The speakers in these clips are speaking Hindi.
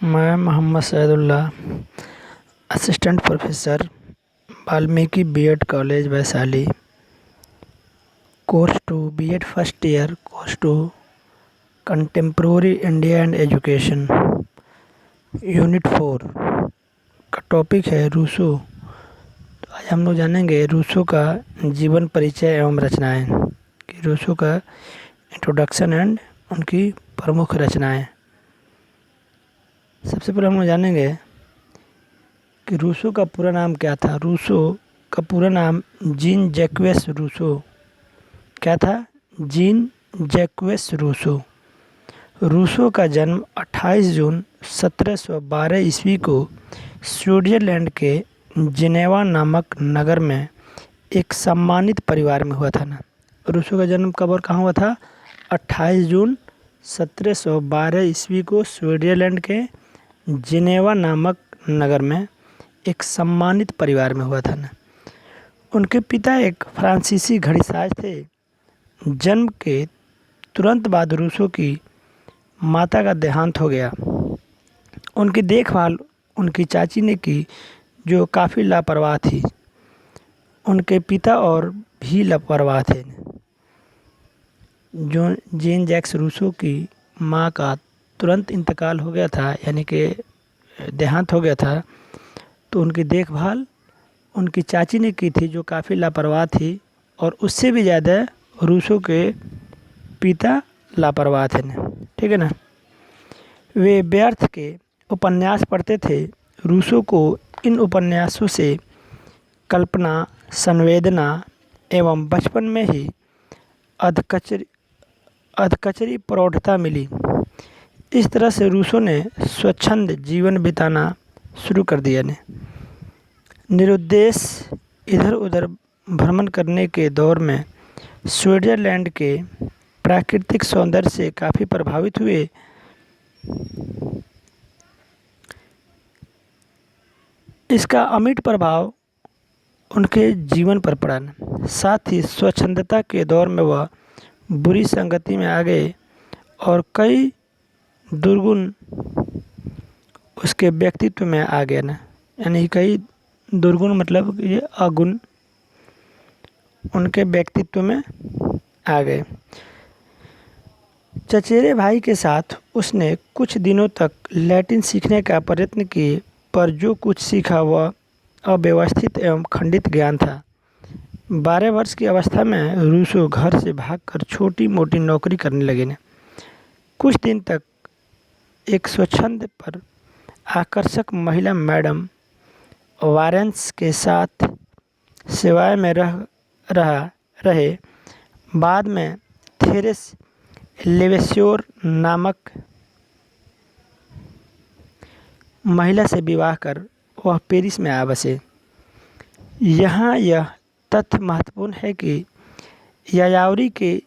मैं Mohammad Saidullah, assistant professor, Valmiki BEd college Vaishali. Course two BEd first year, course two contemporary India and education, unit 4 का टॉपिक है रूसो। तो आज हम लोग जानेंगे रूसो का जीवन परिचय एवं रचनाएं, कि रूसो का इंट्रोडक्शन एंड उनकी प्रमुख रचनाएं। सबसे पहले हम लोग जानेंगे कि रूसो का पूरा नाम क्या था। रूसो का पूरा नाम जीन जैक्वेस रूसो क्या था? Gene जैक्वेस Rousseau. रूसो का जन्म 28 जून 1712 ईस्वी को स्विट्जरलैंड के जिनेवा नामक नगर में एक सम्मानित परिवार में हुआ था ना। रूसो का जन्म कब और कहाँ हुआ था? 28 जून 1712 ईस्वी को स्विट्जरलैंड के जिनेवा नामक नगर में एक सम्मानित परिवार में हुआ था ना। उनके पिता एक फ्रांसीसी घड़ीसाज थे। जन्म के तुरंत बाद रूसो की माता का देहांत हो गया। उनकी देखभाल उनकी चाची ने की, जो काफ़ी लापरवाह थी। उनके पिता और भी लापरवाह थे। जो जीन जैक्स रूसो की माँ का तुरंत इंतकाल हो गया था, यानी कि देहांत हो गया था, तो उनकी देखभाल उनकी चाची ने की थी, जो काफ़ी लापरवाह थी। और उससे भी ज़्यादा रूसो के पिता लापरवाह थे ना, ठीक है ना। वे व्यर्थ के उपन्यास पढ़ते थे। रूसो को इन उपन्यासों से कल्पना, संवेदना एवं बचपन में ही अधकचरी प्रौढ़ता मिली। इस तरह से रूसो ने स्वच्छंद जीवन बिताना शुरू कर दिया ने। निरुद्देश इधर उधर भ्रमण करने के दौर में स्विट्जरलैंड के प्राकृतिक सौंदर्य से काफ़ी प्रभावित हुए। इसका अमिट प्रभाव उनके जीवन पर पड़ा। साथ ही स्वच्छंदता के दौर में वह बुरी संगति में आ गए और कई दुर्गुण उसके व्यक्तित्व में आ गया ना, यानी कई दुर्गुण मतलब ये अगुण उनके व्यक्तित्व में आ गए। चचेरे भाई के साथ उसने कुछ दिनों तक लैटिन सीखने का प्रयत्न किए, पर जो कुछ सीखा वह अव्यवस्थित एवं खंडित ज्ञान था। 12 वर्ष की अवस्था में रूसो घर से भागकर छोटी मोटी नौकरी करने लगे ने। कुछ दिन तक एक स्वच्छंद पर आकर्षक महिला मैडम वारेंस के साथ सेवाएं में रहे। बाद में थेरेस लेवेश्योर नामक महिला से विवाह कर वह पेरिस में आ बसे। यहाँ यह तथ्य महत्वपूर्ण है कि यायावरी के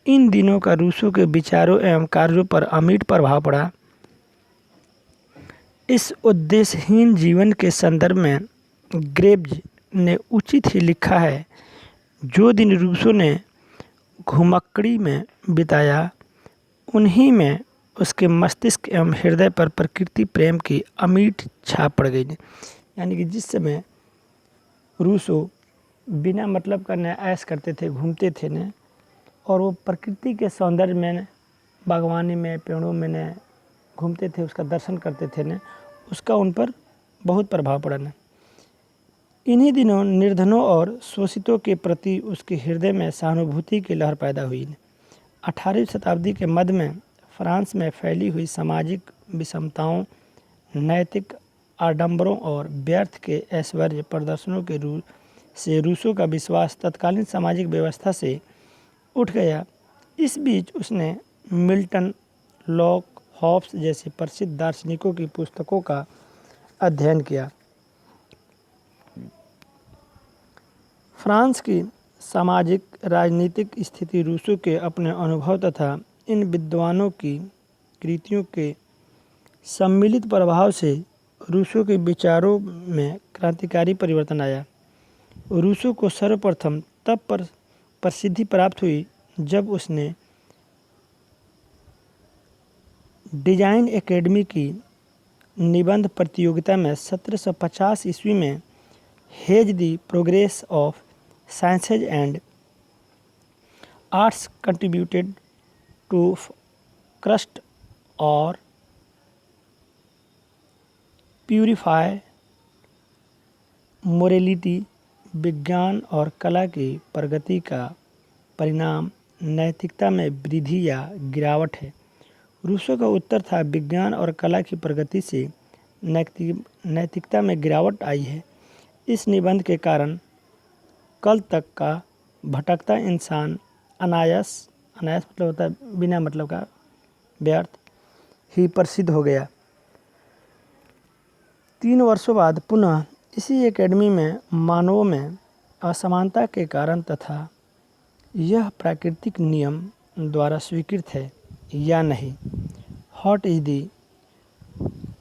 इन दिनों का रूसो के विचारों एवं कार्यों पर अमिट प्रभाव पड़ा। इस उद्देश्यहीन जीवन के संदर्भ में ग्रेव्ज ने उचित ही लिखा है, जो दिन रूसो ने घुमक्कड़ी में बिताया, उन्हीं में उसके मस्तिष्क एवं हृदय पर प्रकृति प्रेम की अमिट छाप पड़ गई। यानी कि जिस समय रूसो बिना मतलब का न ऐश करते थे, घूमते थे न, और वो प्रकृति के सौंदर्य में, बागवानी में, पेड़ों में न घूमते थे, उसका दर्शन करते थे न, उसका उन पर बहुत प्रभाव पड़ा न। इन्हीं दिनों निर्धनों और शोषितों के प्रति उसके हृदय में सहानुभूति की लहर पैदा हुई। 18वीं शताब्दी के मध्य में फ्रांस में फैली हुई सामाजिक विषमताओं, नैतिक आडंबरों और व्यर्थ के ऐश्वर्य प्रदर्शनों के से रूसो का विश्वास तत्कालीन सामाजिक व्यवस्था से उठ गया। इस बीच उसने मिल्टन, लॉक, हॉब्स जैसे प्रसिद्ध दार्शनिकों की पुस्तकों का अध्ययन किया। फ्रांस की सामाजिक राजनीतिक स्थिति रूसो के अपने अनुभव तथा इन विद्वानों की कृतियों के सम्मिलित प्रभाव से रूसो के विचारों में क्रांतिकारी परिवर्तन आया। रूसो को सर्वप्रथम तब पर प्रसिद्धि प्राप्त हुई जब उसने डिजाइन एकेडमी की निबंध प्रतियोगिता में 1750 ईस्वी में has the progress of sciences and arts contributed to corrupt और प्यूरिफाई मोरेलिटी, विज्ञान और कला की प्रगति का परिणाम नैतिकता में वृद्धि या गिरावट है। रूसो का उत्तर था, विज्ञान और कला की प्रगति से नैतिकता में गिरावट आई है। इस निबंध के कारण कल तक का भटकता इंसान अनायास मतलब होता है बिना मतलब का, व्यर्थ ही प्रसिद्ध हो गया। 3 वर्षों बाद पुनः इसी एकेडमी में मानवों में असमानता के कारण तथा यह प्राकृतिक नियम द्वारा स्वीकृत है या नहीं, what is the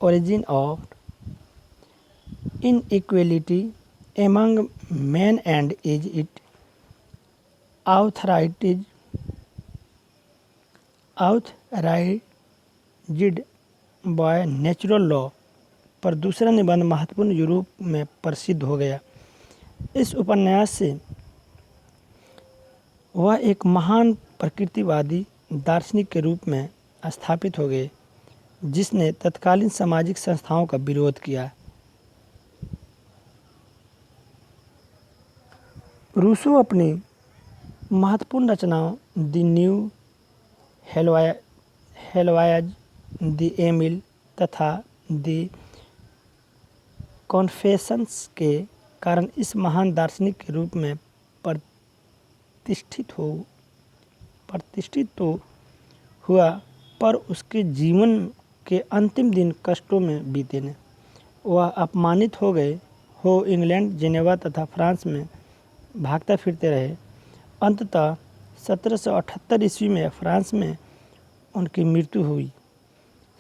origin of inequality among man and is it authorised by natural law पर दूसरा निबंध महत्वपूर्ण यूरोप में प्रसिद्ध हो गया। इस उपन्यास से वह एक महान प्रकृतिवादी दार्शनिक के रूप में स्थापित हो गए, जिसने तत्कालीन सामाजिक संस्थाओं का विरोध किया। रूसो अपनी महत्वपूर्ण रचनाओं द न्यू हेलवायज, द एमिल तथा द कॉन्फेशंस के कारण इस महान दार्शनिक के रूप में प्रतिष्ठित तो हुआ, पर उसके जीवन के अंतिम दिन कष्टों में बीते ने। वह अपमानित हो गए हो इंग्लैंड, जेनेवा तथा फ्रांस में भागता फिरते रहे। अंततः 1778 ईस्वी में फ्रांस में उनकी मृत्यु हुई।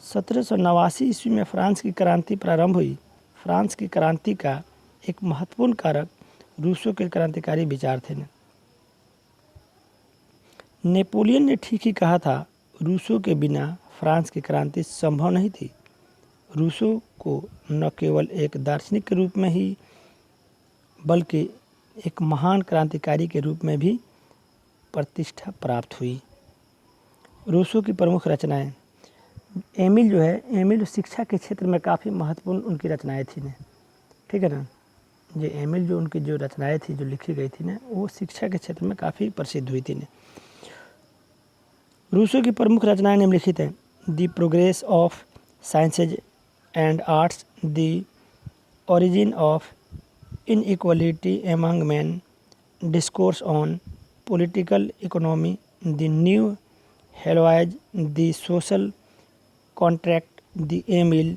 1789 ईस्वी में फ्रांस की क्रांति प्रारंभ हुई। फ्रांस की क्रांति का एक महत्वपूर्ण कारक रूसो के क्रांतिकारी विचार थे। नेपोलियन ने ठीक ही कहा था, रूसो के बिना फ्रांस की क्रांति संभव नहीं थी। रूसो को न केवल एक दार्शनिक के रूप में ही बल्कि एक महान क्रांतिकारी के रूप में भी प्रतिष्ठा प्राप्त हुई। रूसो की प्रमुख रचनाएं, एमिल जो है, एमिल शिक्षा के क्षेत्र में काफ़ी महत्वपूर्ण उनकी रचनाएं थी ने, ठीक है ना। ये एमिल जो उनकी जो रचनाएं थी जो लिखी गई थी ना, वो शिक्षा के क्षेत्र में काफ़ी प्रसिद्ध हुई थी ने। रूसो की प्रमुख रचनाएं निम्नलिखित हैं: the progress of sciences and arts, the origin of inequality among man, discourse on political economy, the new Heloise, the social contract, the Emile,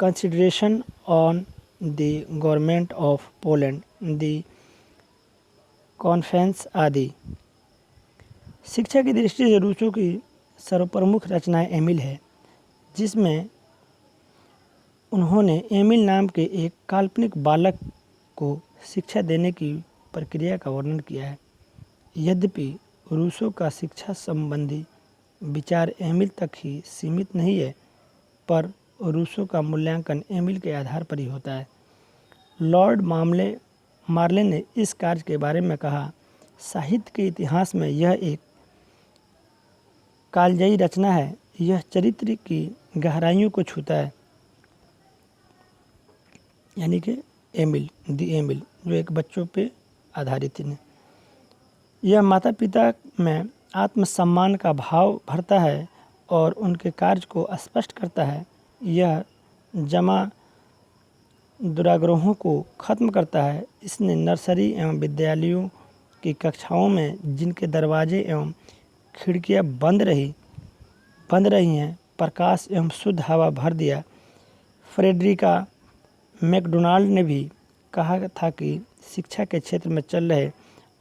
consideration on the government of Poland, the conference आदि। शिक्षा की दृष्टि से रूसो की सर्वप्रमुख रचनाएं एमिल है, जिसमें उन्होंने एमिल नाम के एक काल्पनिक बालक को शिक्षा देने की प्रक्रिया का वर्णन किया है। यद्यपि रूसो का शिक्षा संबंधी विचार एमिल तक ही सीमित नहीं है, पर रूसो का मूल्यांकन एमिल के आधार पर ही होता है। लॉर्ड मार्ले ने इस कार्य के बारे में कहा, साहित्य के इतिहास में यह एक कालजयी रचना है। यह चरित्र की गहराइयों को छूता है। यानी कि एमिल, द एमिल, जो एक बच्चों पे आधारित है। यह माता पिता में आत्मसम्मान का भाव भरता है और उनके कार्य को स्पष्ट करता है। यह जमा दुराग्रहों को खत्म करता है। इसने नर्सरी एवं विद्यालयों की कक्षाओं में जिनके दरवाजे एवं खिड़कियां बंद रही हैं, प्रकाश एवं शुद्ध हवा भर दिया। फ्रेडरिका मैकडोनाल्ड ने भी कहा था कि शिक्षा के क्षेत्र में चल रहे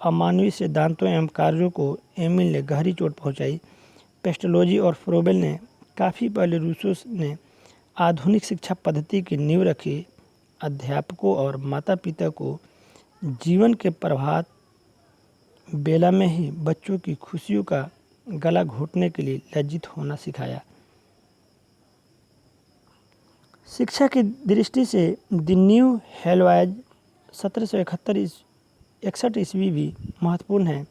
अमानवीय सिद्धांतों एवं कार्यों को एमिल ने गहरी चोट पहुंचाई। पेस्टोलॉजी और फ्रोबेल ने काफ़ी पहले रूसो ने आधुनिक शिक्षा पद्धति की नींव रखी। अध्यापकों और माता पिता को जीवन के प्रभात बेला में ही बच्चों की खुशियों का गला घोटने के लिए लज्जित होना सिखाया। शिक्षा की दृष्टि से द न्यू हेलवाइज 1761 ईस्वी भी महत्वपूर्ण है।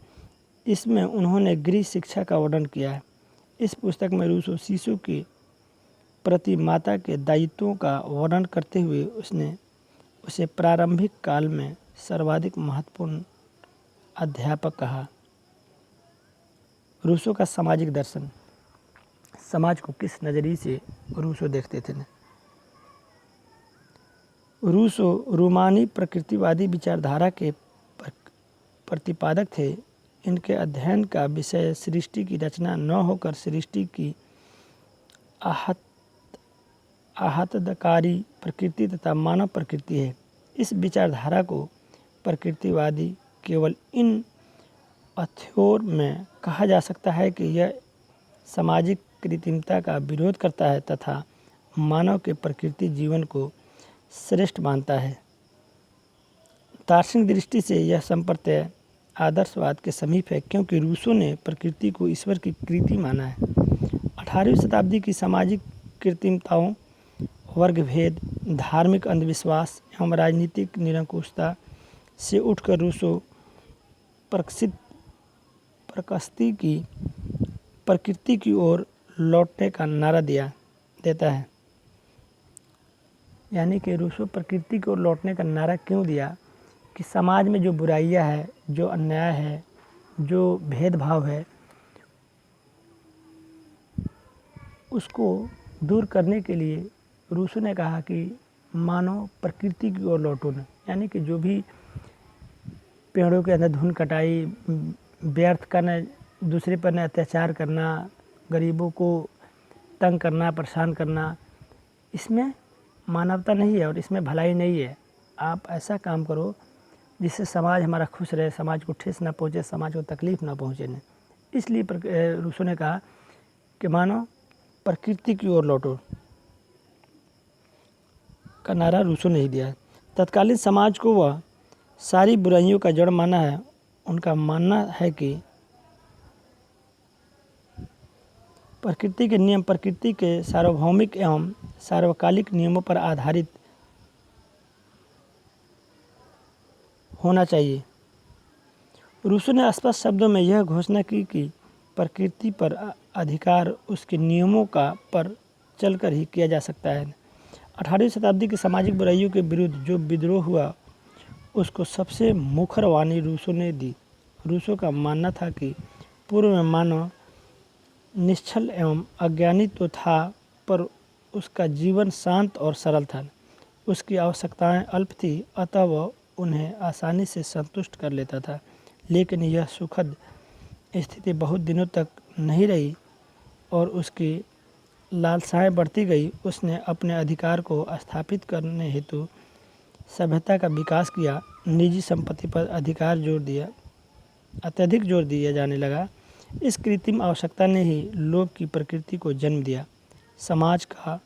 इसमें उन्होंने गृह शिक्षा का वर्णन किया है। इस पुस्तक में रूसो शिशु के प्रति माता के दायित्वों का वर्णन करते हुए उसने उसे प्रारंभिक काल में सर्वाधिक महत्वपूर्ण अध्यापक कहा। रूसो का सामाजिक दर्शन, समाज को किस नज़रिए से रूसो देखते थे। रूसो रोमानी प्रकृतिवादी विचारधारा के प्रतिपादक थे। इनके अध्ययन का विषय सृष्टि की रचना न होकर सृष्टि की आहतकारी प्रकृति तथा मानव प्रकृति है। इस विचारधारा को प्रकृतिवादी केवल इन अर्थों में कहा जा सकता है कि यह सामाजिक कृत्रिमता का विरोध करता है तथा मानव के प्रकृति जीवन को श्रेष्ठ मानता है। दार्शनिक दृष्टि से यह संप्रदाय आदर्शवाद के समीप है, क्योंकि रूसो ने प्रकृति को ईश्वर की कृति माना है। 18वीं शताब्दी की सामाजिक कृत्रिमताओं, वर्गभेद, धार्मिक अंधविश्वास एवं राजनीतिक निरंकुशता से उठकर रूसो प्रकृति की ओर लौटने का नारा देता है। यानी कि रूसो प्रकृति की ओर लौटने का नारा क्यों दिया कि समाज में जो बुराइयां है, जो अन्याय है, जो भेदभाव है, उसको दूर करने के लिए रूसो ने कहा कि मानव प्रकृति की ओर लौटो न। यानी कि जो भी पेड़ों के अंदर धुन कटाई, व्यर्थ करना, दूसरे पर अत्याचार करना, गरीबों को तंग करना, परेशान करना, इसमें मानवता नहीं है और इसमें भलाई नहीं है। आप ऐसा काम करो जिससे समाज हमारा खुश रहे, समाज को ठेस ना पहुँचे, समाज को तकलीफ़ ना पहुँचे न। इसलिए रूसो ने कहा कि मानव प्रकृति की ओर लौटो का नारा रूसो ने ही दिया। तत्कालीन समाज को वह सारी बुराइयों का जड़ माना है। उनका मानना है कि प्रकृति के नियम प्रकृति के सार्वभौमिक एवं सार्वकालिक नियमों पर आधारित होना चाहिए। रूसो ने स्पष्ट शब्दों में यह घोषणा की कि प्रकृति पर अधिकार उसके नियमों का पर चलकर ही किया जा सकता है। 18वीं शताब्दी की सामाजिक बुराइयों के विरुद्ध जो विद्रोह हुआ उसको सबसे मुखर वाणी रूसो ने दी। रूसो का मानना था कि पूर्व में मानव निश्चल एवं अज्ञानी तो था, पर उसका जीवन शांत और सरल था। उसकी आवश्यकताएं अल्प थी, अतः वह उन्हें आसानी से संतुष्ट कर लेता था। लेकिन यह सुखद स्थिति बहुत दिनों तक नहीं रही और उसकी लालसाएं बढ़ती गई। उसने अपने अधिकार को स्थापित करने हेतु सभ्यता का विकास किया। निजी संपत्ति पर अत्यधिक जोर दिया जाने लगा। इस कृत्रिम आवश्यकता ने ही लोभ की प्रकृति को जन्म दिया। समाज का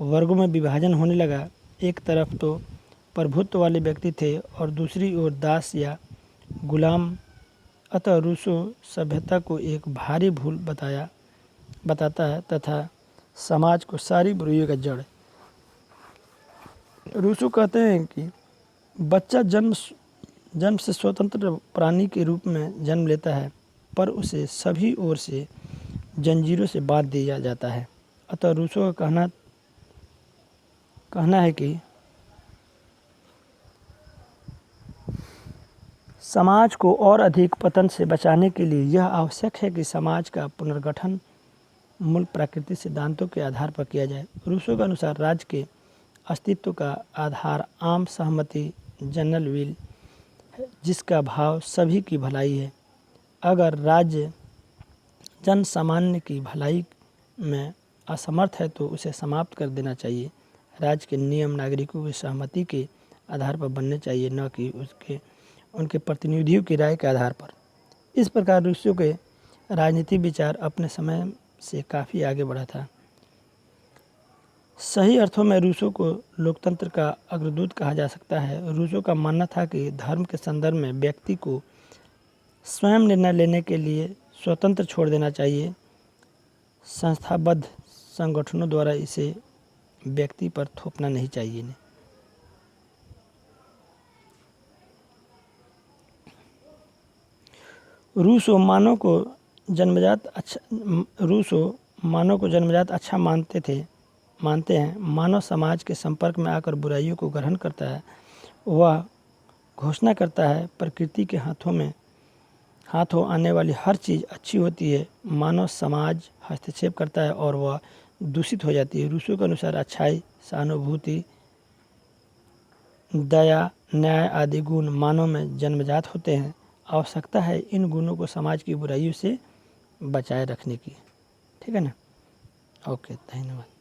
वर्गों में विभाजन होने लगा। एक तरफ तो प्रभुत्व वाले व्यक्ति थे और दूसरी ओर दास या गुलाम। अतः रूसो सभ्यता को एक भारी भूल बताता है तथा समाज को सारी बुराइयों का जड़। रूसो कहते हैं कि बच्चा जन्म से स्वतंत्र प्राणी के रूप में जन्म लेता है, पर उसे सभी ओर से जंजीरों से बांध दिया जाता है। अतः रूसो का कहना है कि समाज को और अधिक पतन से बचाने के लिए यह आवश्यक है कि समाज का पुनर्गठन मूल प्राकृतिक सिद्धांतों के आधार पर किया जाए। रूसो के अनुसार राज्य के अस्तित्व का आधार आम सहमति, जनरल विल है, जिसका भाव सभी की भलाई है। अगर राज्य जन सामान्य की भलाई में असमर्थ है तो उसे समाप्त कर देना चाहिए। राज्य के नियम नागरिकों की सहमति के आधार पर बनने चाहिए, न कि उनके प्रतिनिधियों की राय के आधार पर। इस प्रकार रूसो के राजनीतिक विचार अपने समय से काफ़ी आगे बढ़ा था। सही अर्थों में रूसो को लोकतंत्र का अग्रदूत कहा जा सकता है। रूसो का मानना था कि धर्म के संदर्भ में व्यक्ति को स्वयं निर्णय लेने के लिए स्वतंत्र छोड़ देना चाहिए। संस्थाबद्ध संगठनों द्वारा इसे व्यक्ति पर थोपना नहीं चाहिए इन्हें। रूसो मानव को जन्मजात अच्छा मानते हैं। मानव समाज के संपर्क में आकर बुराइयों को ग्रहण करता है। वह घोषणा करता है प्रकृति के हाथों आने वाली हर चीज़ अच्छी होती है। मानव समाज हस्तक्षेप करता है और वह दूषित हो जाती है। रूसो के अनुसार अच्छाई, सहानुभूति, दया, न्याय आदि गुण मानव में जन्मजात होते हैं। आवश्यकता है इन गुणों को समाज की बुराइयों से बचाए रखने की। ठीक है ना। ओके, धन्यवाद।